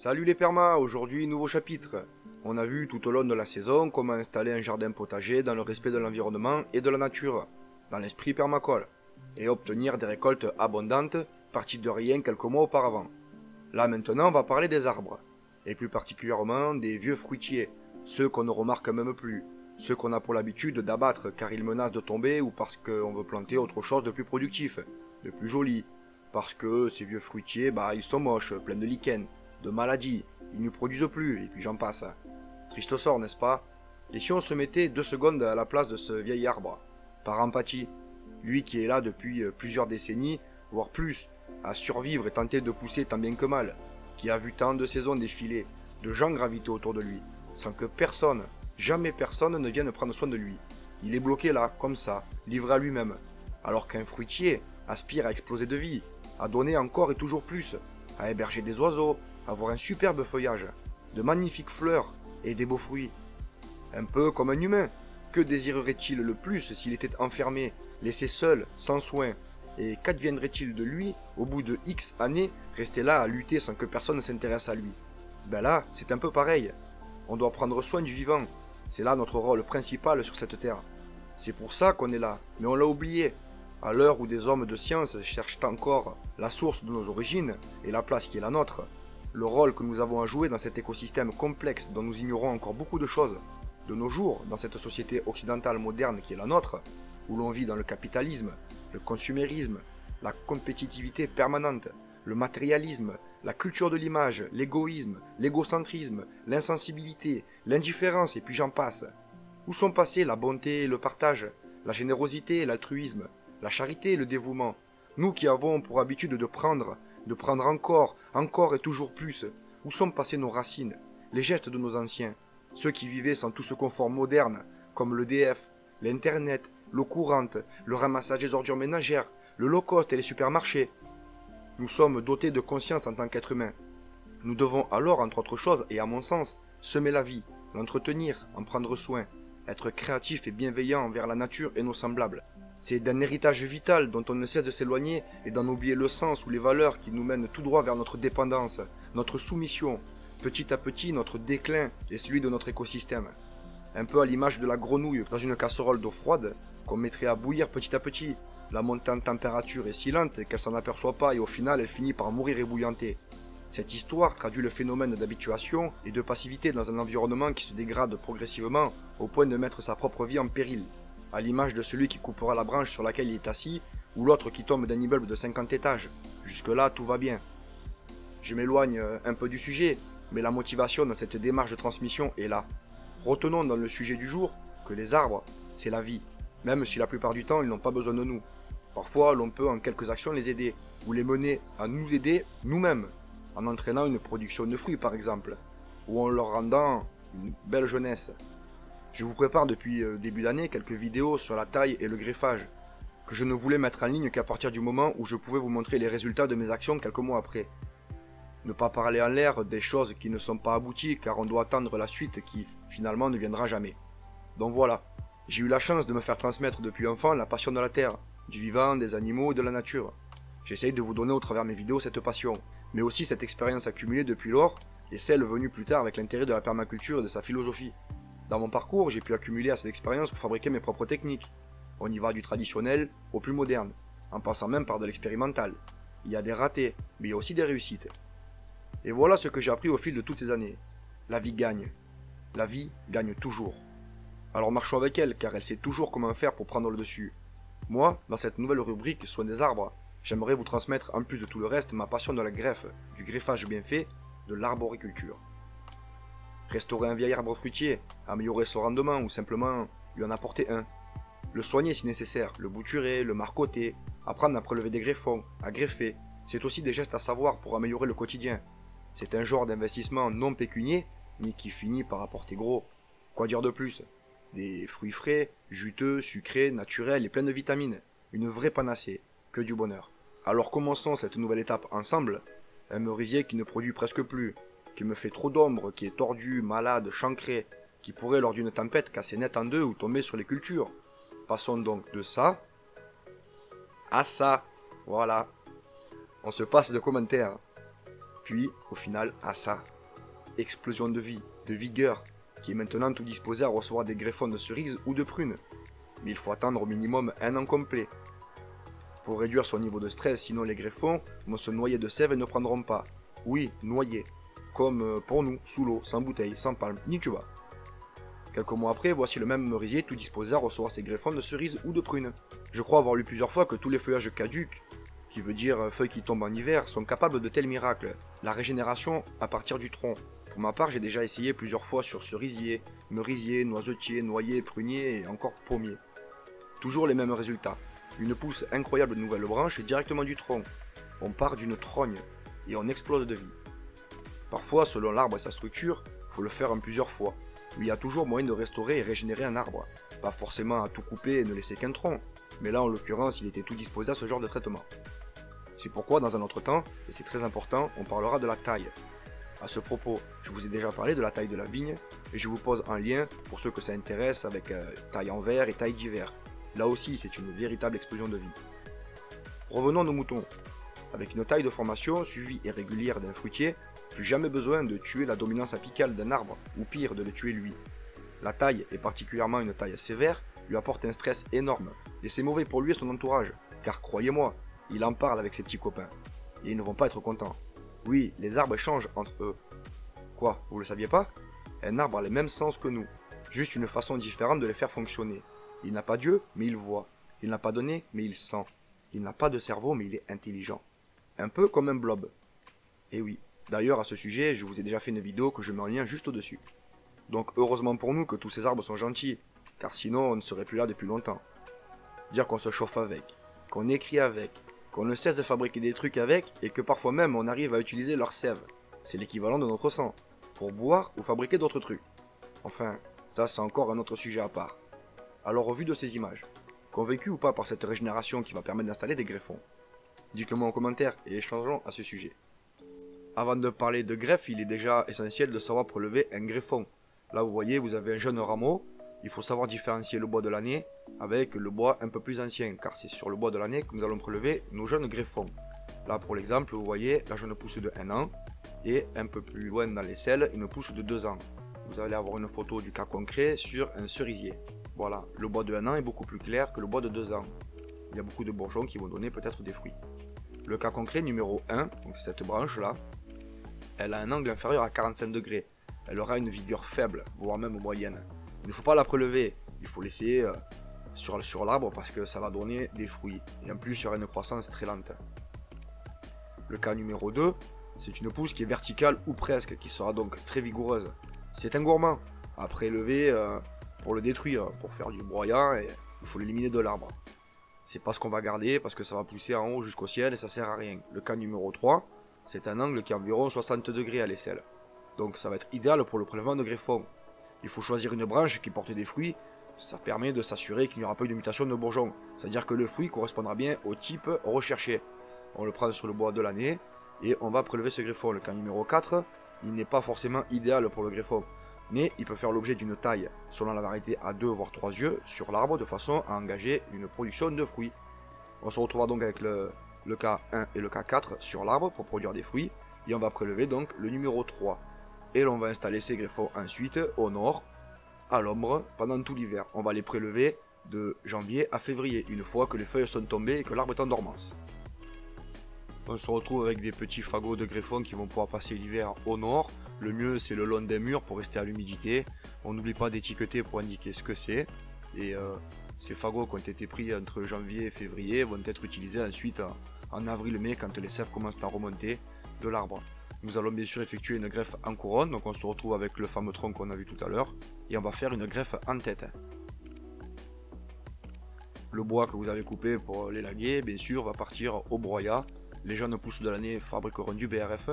Salut les permas, aujourd'hui nouveau chapitre. On a vu tout au long de la saison comment installer un jardin potager dans le respect de l'environnement et de la nature, dans l'esprit permacole, et obtenir des récoltes abondantes, parties de rien quelques mois auparavant. Là maintenant on va parler des arbres, et plus particulièrement des vieux fruitiers, ceux qu'on ne remarque même plus, ceux qu'on a pour l'habitude d'abattre car ils menacent de tomber ou parce qu'on veut planter autre chose de plus productif, de plus joli, parce que ces vieux fruitiers, ils sont moches, pleins de lichen, de maladies, ils ne produisent plus, et puis j'en passe. Triste sort, n'est-ce pas? Et si on se mettait 2 secondes à la place de ce vieil arbre, par empathie, lui qui est là depuis plusieurs décennies, voire plus, à survivre et tenter de pousser tant bien que mal, qui a vu tant de saisons défiler, de gens graviter autour de lui, sans que personne, jamais personne ne vienne prendre soin de lui. Il est bloqué là, comme ça, livré à lui-même, alors qu'un fruitier aspire à exploser de vie, à donner encore et toujours plus, à héberger des oiseaux, avoir un superbe feuillage, de magnifiques fleurs et des beaux fruits. Un peu comme un humain. Que désirerait-il le plus s'il était enfermé, laissé seul, sans soin? Et qu'adviendrait-il de lui au bout de X années, resté là à lutter sans que personne ne s'intéresse à lui? Ben là, c'est un peu pareil. On doit prendre soin du vivant. C'est là notre rôle principal sur cette terre. C'est pour ça qu'on est là, mais on l'a oublié. À l'heure où des hommes de science cherchent encore la source de nos origines et la place qui est la nôtre, le rôle que nous avons à jouer dans cet écosystème complexe dont nous ignorons encore beaucoup de choses, de nos jours, dans cette société occidentale moderne qui est la nôtre, où l'on vit dans le capitalisme, le consumérisme, la compétitivité permanente, le matérialisme, la culture de l'image, l'égoïsme, l'égocentrisme, l'insensibilité, l'indifférence et puis j'en passe. Où sont passés la bonté et le partage, la générosité et l'altruisme, la charité et le dévouement, nous qui avons pour habitude de prendre encore, encore et toujours plus? Où sont passées nos racines, les gestes de nos anciens, ceux qui vivaient sans tout ce confort moderne, comme l'EDF, l'Internet, l'eau courante, le ramassage des ordures ménagères, le low-cost et les supermarchés? Nous sommes dotés de conscience en tant qu'êtres humains. Nous devons alors, entre autres choses, et à mon sens, semer la vie, l'entretenir, en prendre soin, être créatif et bienveillant envers la nature et nos semblables. C'est d'un héritage vital dont on ne cesse de s'éloigner et d'en oublier le sens ou les valeurs qui nous mènent tout droit vers notre dépendance, notre soumission, petit à petit notre déclin et celui de notre écosystème. Un peu à l'image de la grenouille dans une casserole d'eau froide qu'on mettrait à bouillir petit à petit. La montée en température est si lente qu'elle s'en aperçoit pas et au final elle finit par mourir ébouillantée. Cette histoire traduit le phénomène d'habituation et de passivité dans un environnement qui se dégrade progressivement au point de mettre sa propre vie en péril, à l'image de celui qui coupera la branche sur laquelle il est assis ou l'autre qui tombe d'un immeuble de 50 étages. Jusque-là, tout va bien. Je m'éloigne un peu du sujet, mais la motivation dans cette démarche de transmission est là. Retenons dans le sujet du jour que les arbres, c'est la vie, même si la plupart du temps ils n'ont pas besoin de nous. Parfois, l'on peut en quelques actions les aider, ou les mener à nous aider nous-mêmes, en entraînant une production de fruits par exemple, ou en leur rendant une belle jeunesse. Je vous prépare depuis début d'année quelques vidéos sur la taille et le greffage, que je ne voulais mettre en ligne qu'à partir du moment où je pouvais vous montrer les résultats de mes actions quelques mois après. Ne pas parler en l'air des choses qui ne sont pas abouties car on doit attendre la suite qui finalement ne viendra jamais. Donc voilà, j'ai eu la chance de me faire transmettre depuis enfant la passion de la terre, du vivant, des animaux et de la nature. J'essaye de vous donner au travers mes vidéos cette passion, mais aussi cette expérience accumulée depuis lors et celle venue plus tard avec l'intérêt de la permaculture et de sa philosophie. Dans mon parcours, j'ai pu accumuler assez d'expérience pour fabriquer mes propres techniques. On y va du traditionnel au plus moderne, en passant même par de l'expérimental. Il y a des ratés, mais il y a aussi des réussites. Et voilà ce que j'ai appris au fil de toutes ces années. La vie gagne. La vie gagne toujours. Alors marchons avec elle, car elle sait toujours comment faire pour prendre le dessus. Moi, dans cette nouvelle rubrique Soin des arbres, j'aimerais vous transmettre en plus de tout le reste ma passion de la greffe, du greffage bien fait, de l'arboriculture. Restaurer un vieil arbre fruitier, améliorer son rendement ou simplement lui en apporter un. Le soigner si nécessaire, le bouturer, le marcoter, apprendre à prélever des greffons, à greffer, c'est aussi des gestes à savoir pour améliorer le quotidien. C'est un genre d'investissement non pécunier, mais qui finit par apporter gros. Quoi dire de plus? Des fruits frais, juteux, sucrés, naturels et pleins de vitamines. Une vraie panacée, que du bonheur. Alors commençons cette nouvelle étape ensemble. Un merisier qui ne produit presque plus, qui me fait trop d'ombre, qui est tordu, malade, chancré, qui pourrait lors d'une tempête casser net en deux ou tomber sur les cultures. Passons donc de ça à ça. Voilà. On se passe de commentaires. Puis, au final, à ça. Explosion de vie, de vigueur, qui est maintenant tout disposé à recevoir des greffons de cerises ou de prunes. Mais il faut attendre au minimum un an complet. Pour réduire son niveau de stress, sinon les greffons vont se noyer de sève et ne prendront pas. Oui, noyer. Comme pour nous, sous l'eau, sans bouteille, sans palme, ni tuba. Quelques mois après, voici le même merisier tout disposé à recevoir ses greffons de cerises ou de prunes. Je crois avoir lu plusieurs fois que tous les feuillages caducs, qui veut dire feuilles qui tombent en hiver, sont capables de tels miracles. La régénération à partir du tronc. Pour ma part, j'ai déjà essayé plusieurs fois sur cerisier, merisier, noisetier, noyer, prunier et encore pommier. Toujours les mêmes résultats. Une pousse incroyable de nouvelles branches directement du tronc. On part d'une trogne et on explose de vie. Parfois, selon l'arbre et sa structure, il faut le faire en plusieurs fois. Mais il y a toujours moyen de restaurer et régénérer un arbre. Pas forcément à tout couper et ne laisser qu'un tronc, mais là en l'occurrence il était tout disposé à ce genre de traitement. C'est pourquoi dans un autre temps, et c'est très important, on parlera de la taille. A ce propos, je vous ai déjà parlé de la taille de la vigne, et je vous pose un lien pour ceux que ça intéresse avec taille en verre et taille d'hiver. Là aussi c'est une véritable explosion de vie. Revenons à nos moutons. Avec une taille de formation suivie et régulière d'un fruitier, plus jamais besoin de tuer la dominance apicale d'un arbre, ou pire de le tuer lui. La taille, et particulièrement une taille sévère, lui apporte un stress énorme, et c'est mauvais pour lui et son entourage, car croyez-moi, il en parle avec ses petits copains, et ils ne vont pas être contents. Oui, les arbres changent entre eux. Quoi, vous le saviez pas? Un arbre a les mêmes sens que nous, juste une façon différente de les faire fonctionner. Il n'a pas d'yeux, mais il voit. Il n'a pas de nez, mais il sent. Il n'a pas de cerveau, mais il est intelligent. Un peu comme un blob. Et oui, d'ailleurs à ce sujet, je vous ai déjà fait une vidéo que je mets en lien juste au-dessus. Donc heureusement pour nous que tous ces arbres sont gentils, car sinon on ne serait plus là depuis longtemps. Dire qu'on se chauffe avec, qu'on écrit avec, qu'on ne cesse de fabriquer des trucs avec, et que parfois même on arrive à utiliser leur sève. C'est l'équivalent de notre sang, pour boire ou fabriquer d'autres trucs. Enfin, ça c'est encore un autre sujet à part. Alors au vu de ces images, convaincu ou pas par cette régénération qui va permettre d'installer des greffons? Dites-le moi en commentaire et échangeons à ce sujet. Avant de parler de greffe, il est déjà essentiel de savoir prélever un greffon. Là vous voyez, vous avez un jeune rameau, il faut savoir différencier le bois de l'année avec le bois un peu plus ancien, car c'est sur le bois de l'année que nous allons prélever nos jeunes greffons. Là pour l'exemple, vous voyez la jeune pousse de 1 an, et un peu plus loin dans les selles, une pousse de 2 ans. Vous allez avoir une photo du cas concret sur un cerisier. Voilà, le bois de 1 an est beaucoup plus clair que le bois de 2 ans. Il y a beaucoup de bourgeons qui vont donner peut-être des fruits. Le cas concret numéro 1, donc c'est cette branche là, elle a un angle inférieur à 45 degrés. Elle aura une vigueur faible, voire même moyenne. Il ne faut pas la prélever, il faut laisser sur l'arbre parce que ça va donner des fruits. Et en plus, il y aura une croissance très lente. Le cas numéro 2, c'est une pousse qui est verticale ou presque, qui sera donc très vigoureuse. C'est un gourmand à prélever pour le détruire, pour faire du broyat, et il faut l'éliminer de l'arbre. C'est pas ce qu'on va garder parce que ça va pousser en haut jusqu'au ciel et ça sert à rien. Le cas numéro 3, c'est un angle qui est environ 60 degrés à l'aisselle. Donc ça va être idéal pour le prélèvement de greffons. Il faut choisir une branche qui porte des fruits, ça permet de s'assurer qu'il n'y aura pas de mutation de bourgeons. C'est-à-dire que le fruit correspondra bien au type recherché. On le prend sur le bois de l'année et on va prélever ce greffon. Le cas numéro 4, il n'est pas forcément idéal pour le greffon, mais il peut faire l'objet d'une taille selon la variété à 2 voire 3 yeux sur l'arbre de façon à engager une production de fruits. On se retrouvera donc avec le cas 1 et le cas 4 sur l'arbre pour produire des fruits, et on va prélever donc le numéro 3. Et l'on va installer ces greffons ensuite au nord, à l'ombre, pendant tout l'hiver. On va les prélever de janvier à février, une fois que les feuilles sont tombées et que l'arbre est en dormance. On se retrouve avec des petits fagots de greffons qui vont pouvoir passer l'hiver au nord. Le mieux c'est le long des murs pour rester à l'humidité. On n'oublie pas d'étiqueter pour indiquer ce que c'est. Et ces fagots qui ont été pris entre janvier et février vont être utilisés ensuite en avril-mai quand les sèves commencent à remonter de l'arbre. Nous allons bien sûr effectuer une greffe en couronne, donc on se retrouve avec le fameux tronc qu'on a vu tout à l'heure, et on va faire une greffe en tête. Le bois que vous avez coupé pour l'élaguer, bien sûr, va partir au broyat. Les jeunes pousses de l'année fabriqueront du BRF.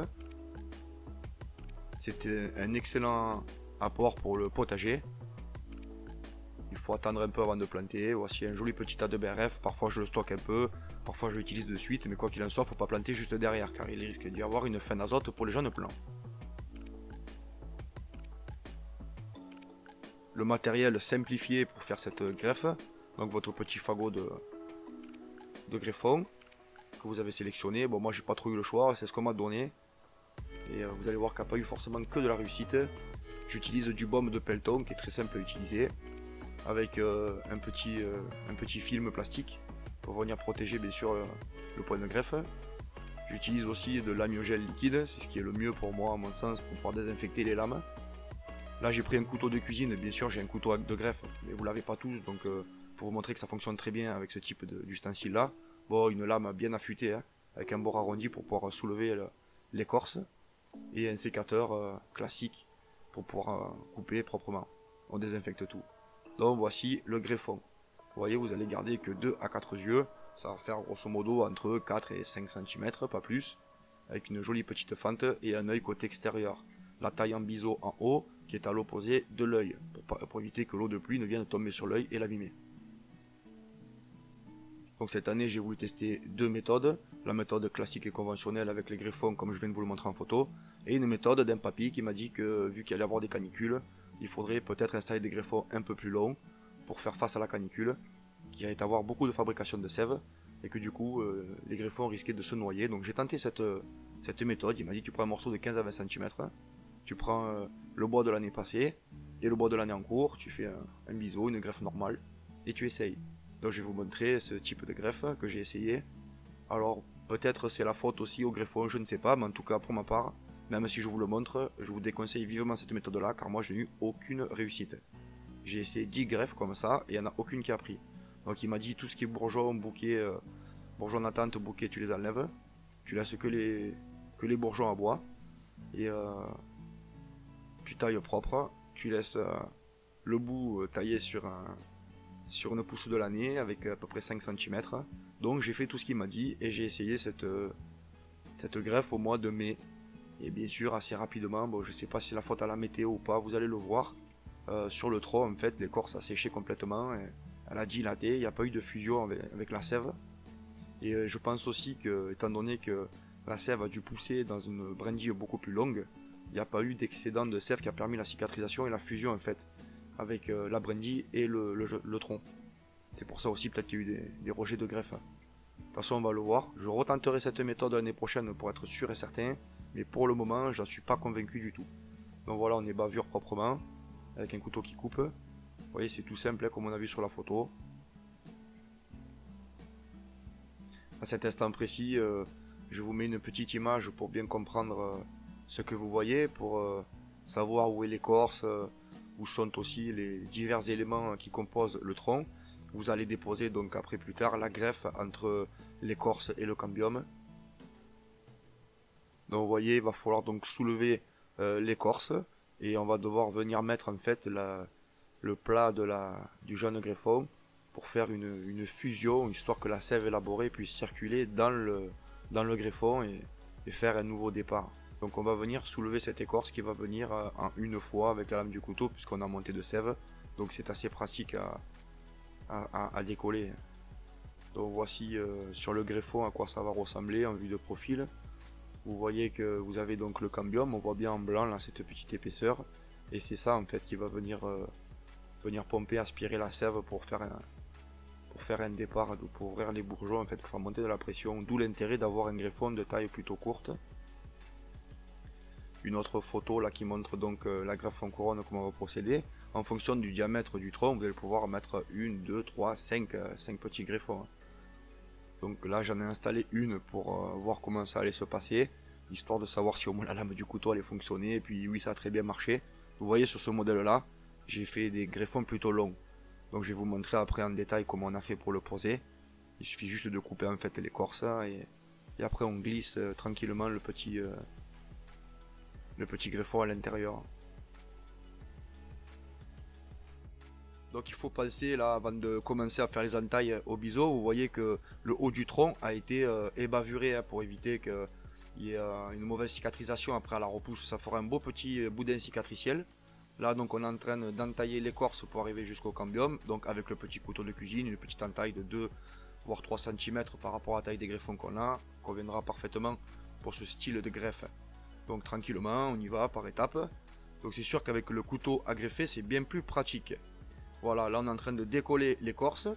C'est un excellent apport pour le potager. Il faut attendre un peu avant de planter. Voici un joli petit tas de BRF. Parfois je le stocke un peu, parfois je l'utilise de suite, mais quoi qu'il en soit, il ne faut pas planter juste derrière car il risque d'y avoir une fin d'azote pour les jeunes plants. Le matériel simplifié pour faire cette greffe, donc votre petit fagot de greffon que vous avez sélectionné. Bon, moi j'ai pas trop eu le choix, c'est ce qu'on m'a donné. Et vous allez voir qu'il n'y a pas eu forcément que de la réussite. J'utilise du baume de Pelton qui est très simple à utiliser, avec un petit film plastique pour venir protéger bien sûr le point de greffe. J'utilise aussi de l'amiogel liquide, c'est ce qui est le mieux pour moi à mon sens pour pouvoir désinfecter les lames. Là j'ai pris un couteau de cuisine, bien sûr j'ai un couteau de greffe, mais vous l'avez pas tous, donc pour vous montrer que ça fonctionne très bien avec ce type d'ustensile là. Bon, une lame bien affûtée, hein, avec un bord arrondi pour pouvoir soulever l'écorce, et un sécateur classique pour pouvoir couper proprement. On désinfecte tout. Donc voici le greffon. Vous voyez, vous allez garder que 2 à 4 yeux, ça va faire grosso modo entre 4 et 5 cm, pas plus, avec une jolie petite fente et un œil côté extérieur. La taille en biseau en haut, qui est à l'opposé de l'œil, pour éviter que l'eau de pluie ne vienne tomber sur l'œil et l'abîmer. Donc cette année j'ai voulu tester 2 méthodes, la méthode classique et conventionnelle avec les greffons comme je viens de vous le montrer en photo, et une méthode d'un papy qui m'a dit que vu qu'il allait y avoir des canicules, il faudrait peut-être installer des greffons un peu plus longs pour faire face à la canicule, qui allait avoir beaucoup de fabrication de sève, et que du coup les greffons risquaient de se noyer. Donc j'ai tenté cette méthode, il m'a dit tu prends un morceau de 15 à 20 cm, tu prends le bois de l'année passée, et le bois de l'année en cours, tu fais un biseau, une greffe normale, et tu essayes. Donc je vais vous montrer ce type de greffe que j'ai essayé. Alors peut-être c'est la faute aussi au greffon, je ne sais pas, mais en tout cas pour ma part, même si je vous le montre, je vous déconseille vivement cette méthode là car moi j'ai eu aucune réussite. J'ai essayé 10 greffes comme ça et il n'y en a aucune qui a pris. Donc il m'a dit tout ce qui est bourgeon, bouquet, bourgeon d'attente, bouquet tu les enlèves, tu laisses que les bourgeons à bois et tu tailles propre, tu laisses le bout taillé sur une pousse de l'année avec à peu près 5 cm. Donc j'ai fait tout ce qu'il m'a dit et j'ai essayé cette greffe au mois de mai. Et bien sûr assez rapidement, bon je sais pas si c'est la faute à la météo ou pas, vous allez le voir. Sur le tronc en fait l'écorce a séché complètement, et elle a dilaté, il n'y a pas eu de fusion avec la sève. Et je pense aussi que, étant donné que la sève a dû pousser dans une brindille beaucoup plus longue, il n'y a pas eu d'excédent de sève qui a permis la cicatrisation et la fusion en fait avec la brindille et le tronc. C'est pour ça aussi peut-être qu'il y a eu des rejets de greffe. De toute façon on va le voir, je retenterai cette méthode l'année prochaine pour être sûr et certain, mais pour le moment j'en suis pas convaincu du tout. Donc voilà, on est bavure proprement, avec un couteau qui coupe. Vous voyez c'est tout simple comme on a vu sur la photo. À cet instant précis, je vous mets une petite image pour bien comprendre ce que vous voyez, pour savoir où est l'écorce, où sont aussi les divers éléments qui composent le tronc. Vous allez déposer donc après plus tard la greffe entre l'écorce et le cambium. Donc vous voyez, il va falloir donc soulever l'écorce et on va devoir venir mettre en fait le plat du jaune greffon pour faire une fusion, histoire que la sève élaborée puisse circuler dans le greffon et faire un nouveau départ. Donc on va venir soulever cette écorce qui va venir en une fois avec la lame du couteau puisqu'on a monté de sève. Donc c'est assez pratique à décoller. Donc voici sur le greffon à quoi ça va ressembler en vue de profil. Vous voyez que vous avez donc le cambium, on voit bien en blanc là cette petite épaisseur. Et c'est ça en fait qui va venir pomper, aspirer la sève pour faire un départ, pour ouvrir les bourgeons en fait, pour faire monter de la pression. D'où l'intérêt d'avoir un greffon de taille plutôt courte. Une autre photo là qui montre donc la greffe en couronne, comment on va procéder. En fonction du diamètre du tronc, vous allez pouvoir mettre 1, 2, 3, 5 petits greffons. Donc là j'en ai installé une pour voir comment ça allait se passer, histoire de savoir si au moins la lame du couteau allait fonctionner, et puis oui ça a très bien marché. Vous voyez sur ce modèle là, j'ai fait des greffons plutôt longs. Donc je vais vous montrer après en détail comment on a fait pour le poser. Il suffit juste de couper en fait l'écorce et après on glisse tranquillement le petit greffon à l'intérieur. Donc il faut penser là avant de commencer à faire les entailles au biseau, vous voyez que le haut du tronc a été ébavuré pour éviter qu'il y ait une mauvaise cicatrisation après à la repousse. Ça fera un beau petit boudin cicatriciel. Là donc on est en train d'entailler l'écorce pour arriver jusqu'au cambium, donc avec le petit couteau de cuisine, une petite entaille de 2 voire 3 cm par rapport à la taille des greffons qu'on a, conviendra parfaitement pour ce style de greffe. Donc tranquillement on y va par étapes. Donc c'est sûr qu'avec le couteau à greffer c'est bien plus pratique. Voilà, là on est en train de décoller l'écorce.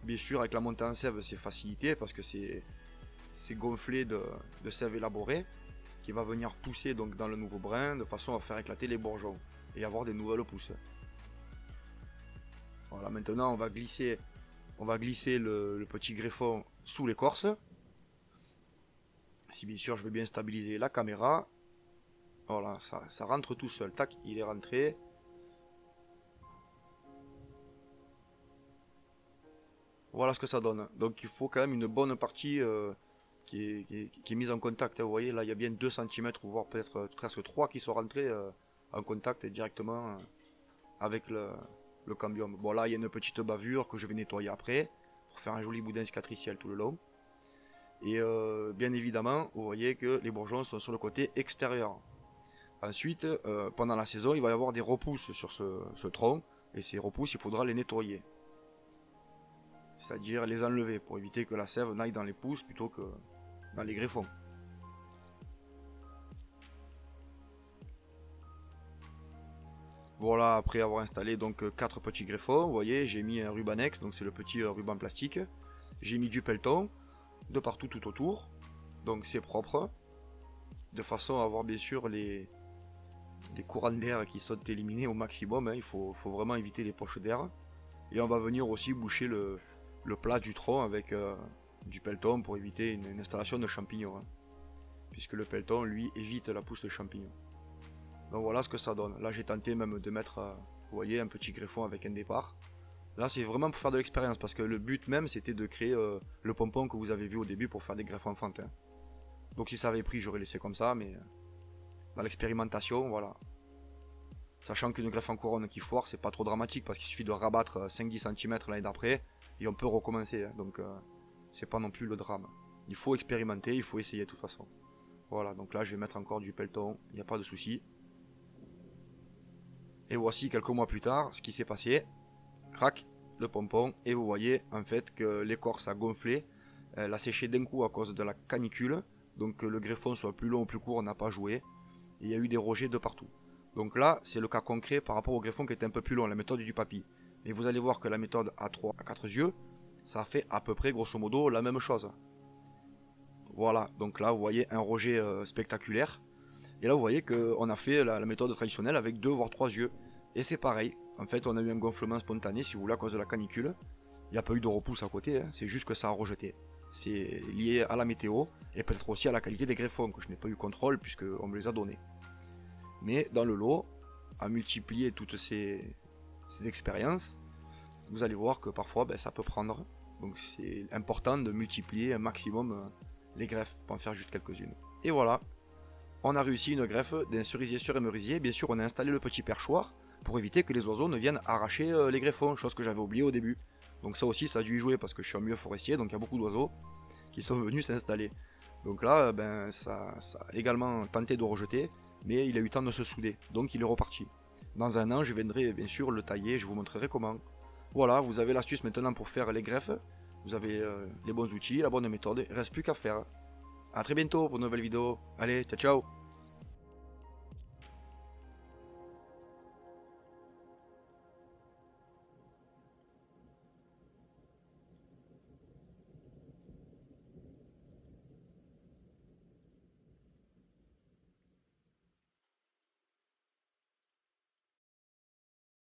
Bien sûr avec la montée en sève c'est facilité parce que c'est gonflé de sève élaborée. qui va venir pousser donc dans le nouveau brin de façon à faire éclater les bourgeons et avoir des nouvelles pousses. Voilà, maintenant on va glisser le petit greffon sous l'écorce. Si bien sûr je veux bien stabiliser la caméra. Voilà, ça rentre tout seul. Tac, il est rentré. Voilà ce que ça donne. Donc il faut quand même une bonne partie qui est mise en contact. Vous voyez, là il y a bien 2 cm, voire peut-être presque 3 qui sont rentrés en contact directement avec le cambium. Bon, là il y a une petite bavure que je vais nettoyer après pour faire un joli boudin cicatriciel tout le long. Et bien évidemment, vous voyez que les bourgeons sont sur le côté extérieur. Ensuite, pendant la saison, il va y avoir des repousses sur ce tronc, et ces repousses, il faudra les nettoyer. C'est-à-dire les enlever pour éviter que la sève n'aille dans les pousses plutôt que dans les greffons. Voilà, après avoir installé donc 4 petits greffons, vous voyez, j'ai mis un rubanex, donc c'est le petit ruban plastique. J'ai mis du pelleton de partout tout autour, donc c'est propre, de façon à avoir bien sûr les courants d'air qui sont éliminés au maximum, hein. Il faut vraiment éviter les poches d'air. Et on va venir aussi boucher le plat du tronc avec du pelleton pour éviter une installation de champignons, hein. Puisque le pelleton lui évite la pousse de champignons. Donc voilà ce que ça donne. Là j'ai tenté même de mettre, vous voyez, un petit greffon avec un départ. Là c'est vraiment pour faire de l'expérience, parce que le but même c'était de créer le pompon que vous avez vu au début pour faire des greffons enfantins. Donc si ça avait pris j'aurais laissé comme ça, mais dans l'expérimentation, voilà. Sachant qu'une greffe en couronne qui foire, c'est pas trop dramatique, parce qu'il suffit de rabattre 5-10 cm l'année d'après, et on peut recommencer, hein. Donc c'est pas non plus le drame. Il faut expérimenter, il faut essayer de toute façon. Voilà, donc là je vais mettre encore du pelleton, il n'y a pas de souci. Et voici quelques mois plus tard ce qui s'est passé. Crac, le pompon, et vous voyez en fait que l'écorce a gonflé, elle a séché d'un coup à cause de la canicule, donc que le greffon soit plus long ou plus court n'a pas joué, et il y a eu des rejets de partout. Donc là c'est le cas concret par rapport au greffon qui était un peu plus long, la méthode du papy. Mais vous allez voir que la méthode à 3 à 4 yeux, ça fait à peu près grosso modo la même chose. Voilà, donc là vous voyez un rejet spectaculaire. Et là vous voyez qu'on a fait la méthode traditionnelle avec 2 voire 3 yeux. Et c'est pareil, en fait on a eu un gonflement spontané si vous voulez à cause de la canicule. Il n'y a pas eu de repousse à côté, hein. C'est juste que ça a rejeté. C'est lié à la météo et peut-être aussi à la qualité des greffons que je n'ai pas eu contrôle puisqu'on me les a donnés. Mais dans le lot, à multiplier toutes ces expériences, vous allez voir que parfois ça peut prendre. Donc c'est important de multiplier un maximum les greffes, pas en faire juste quelques-unes. Et voilà, on a réussi une greffe d'un cerisier sur un merisier. Bien sûr on a installé le petit perchoir pour éviter que les oiseaux ne viennent arracher les greffons, chose que j'avais oublié au début. Donc ça aussi ça a dû y jouer parce que je suis un milieu forestier, donc il y a beaucoup d'oiseaux qui sont venus s'installer. Donc là ça a également tenté de rejeter, mais il a eu le temps de se souder, donc il est reparti. Dans un an je viendrai bien sûr le tailler, je vous montrerai comment. Voilà, vous avez l'astuce maintenant pour faire les greffes, vous avez les bons outils, la bonne méthode, il ne reste plus qu'à faire. A très bientôt pour une nouvelle vidéo, allez, ciao ciao.